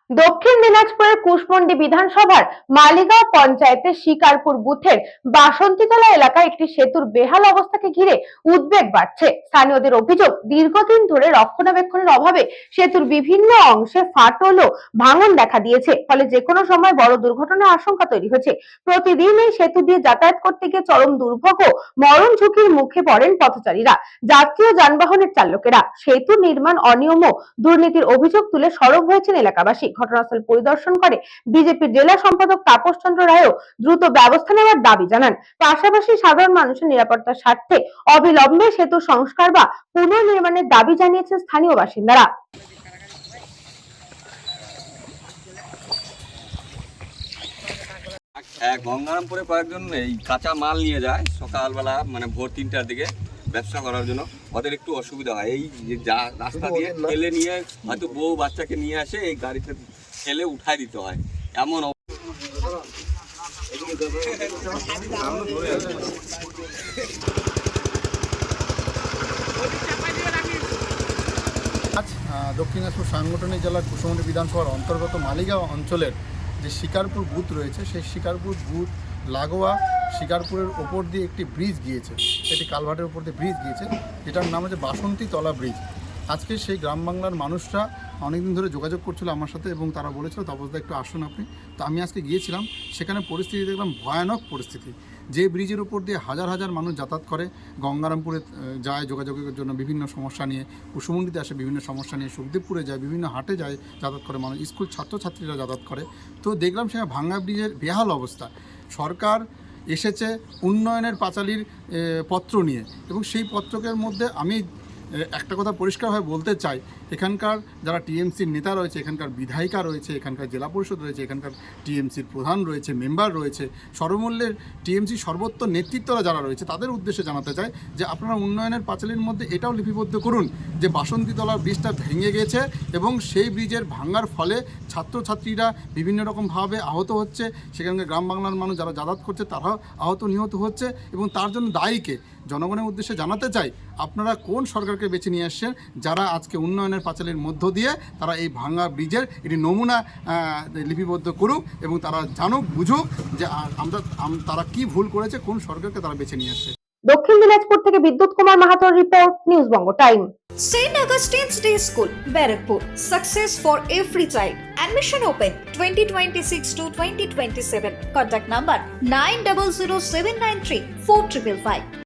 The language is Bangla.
দক্ষিণ দিনাজপুরের কুশমন্ডি বিধানসভার মালিগাঁও পঞ্চায়েতের শিকারপুর বুথের বাসন্তীতলা এলাকায় একটি সেতুর বেহাল অবস্থাকে ঘিরে উদ্বেগ বাড়ছে। স্থানীয়দের অভিযোগ, দীর্ঘদিন ধরে রক্ষণাবেক্ষণের অভাবে সেতুর বিভিন্ন অংশে ফাটল ও ভাঙন দেখা দিয়েছে, ফলে যে কোনো সময় বড় দুর্ঘটনার আশঙ্কা তৈরি হয়েছে। প্রতিদিন এই সেতু দিয়ে যাতায়াত করতে গিয়ে চরম দুর্ভোগ ও মরণ ঝুঁকির মুখে পড়েন পথচারীরা, যাত্রী ও যানবাহনের চালকেরা। সেতু নির্মাণ অনিয়ম ও দুর্নীতির অভিযোগ তুলে সরব হয়েছেন এলাকাবাসী। ঘটনাস্থল পরিদর্শন করে বিজেপির জেলা সম্পাদক তাপস চন্দ্র রায়ও দ্রুত ব্যবস্থা নেওয়ার দাবি জানান। পাশাপাশি সাধারণ মানুষের নিরাপত্তার স্বার্থে অবিলম্বে সেতু সংস্কার বা পুনর্নির্মাণের দাবি জানিয়েছেন স্থানীয় বাসিন্দারা। গঙ্গারামপুরে কয়েকজন এই কাঁচা মাল নিয়ে যায় সকালবেলা, মানে ভোর 3টার দিকে ব্যবসা করার জন্য। ওদের একটু অসুবিধা হয়, এই যে রাস্তা দিয়ে ঠেলে নিয়ে হয়তো বউ বাচ্চাকে নিয়ে আসে, এই গাড়িতে ঠেলে উঠাই দিতে হয়। এমন আজ দক্ষিণ দিনাজপুর সাংগঠনিক জেলার কুশমন্ডি বিধানসভার অন্তর্গত মালিগাঁও অঞ্চলের যে শিকারপুর বুথ রয়েছে, সেই শিকারপুর বুথ লাগোয়া শিকারপুরের ওপর দিয়ে একটি ব্রিজ গিয়েছে, একটি কালভার্টের ওপর দিয়ে ব্রিজ গিয়েছে, যেটার নাম হচ্ছে বাসন্তীতলা ব্রিজ। আজকে সেই গ্রাম বাংলার মানুষরা অনেকদিন ধরে যোগাযোগ করছিল আমার সাথে এবং তারা বলেছিল তাপসদা একটু আসুন আপনি। তো আমি আজকে গিয়েছিলাম, সেখানে পরিস্থিতি দেখলাম ভয়ানক পরিস্থিতি। যে ব্রিজের উপর দিয়ে হাজার হাজার মানুষ যাতায়াত করে, গঙ্গারামপুরে যায় যোগাযোগের জন্য বিভিন্ন সমস্যা নিয়ে, কুশমন্ডিতে আসে বিভিন্ন সমস্যা নিয়ে, সুখদেবপুরে যায়, বিভিন্ন হাটে যায় যাতায়াত করে মানুষ, স্কুল ছাত্রছাত্রীরা যাতায়াত করে। তো দেখলাম সেখানে ভাঙ্গা ব্রিজের বেহাল অবস্থা। সরকার এসেছে উন্নয়নের পাঁচালির পত্র নিয়ে, এবং সেই পত্রকের মধ্যে আমি একটা কথা পরিষ্কারভাবে বলতে চাই, এখানকার যারা টিএমসির নেতা রয়েছে, এখানকার বিধায়িকা রয়েছে, এখানকার জেলা পরিষদ রয়েছে, এখানকার টিএমসির প্রধান রয়েছে, মেম্বার রয়েছে, সর্বমূল্যের টিএমসি সর্বোচ্চ নেতৃত্বরা যারা রয়েছে, তাদের উদ্দেশ্যে জানাতে চাই যে আপনারা উন্নয়নের পাঁচালির মধ্যে এটাও লিপিবদ্ধ করুন যে বাসন্তীতলার ব্রিজটা ভেঙে গেছে এবং সেই ব্রিজের ভাঙার ফলে ছাত্রছাত্রীরা বিভিন্ন রকমভাবে আহত হচ্ছে, সেখানকার গ্রাম বাংলার মানুষ যারা যাতায়াত করছে তারাও আহত নিহত হচ্ছে, এবং তার জন্য দায়ীকে জনগণের উদ্দেশ্যে জানাতে চাই আপনারা কোন সরকারকে বেছে নিয়ে আসছেন, যারা আজকে উন্নয়নের পাঁচালির মধ্য দিয়ে তারা এই ভাঙা ব্রিজের একটি নমুনা লিপিবদ্ধ করুক এবং তারা জানুক বুঝুক যে তারা কি ভুল করেছে, কোন সরকারকে তারা বেছে নিয়ে আসছে। দক্ষিণ দিনাজপুর থেকে বিদ্যুৎ Kumar মাহাতোর report, news Banga time. St. Augustine's Day School, Barakpur. Success for every child. Admission open 2026 to 2027. Contact number 900793 4555.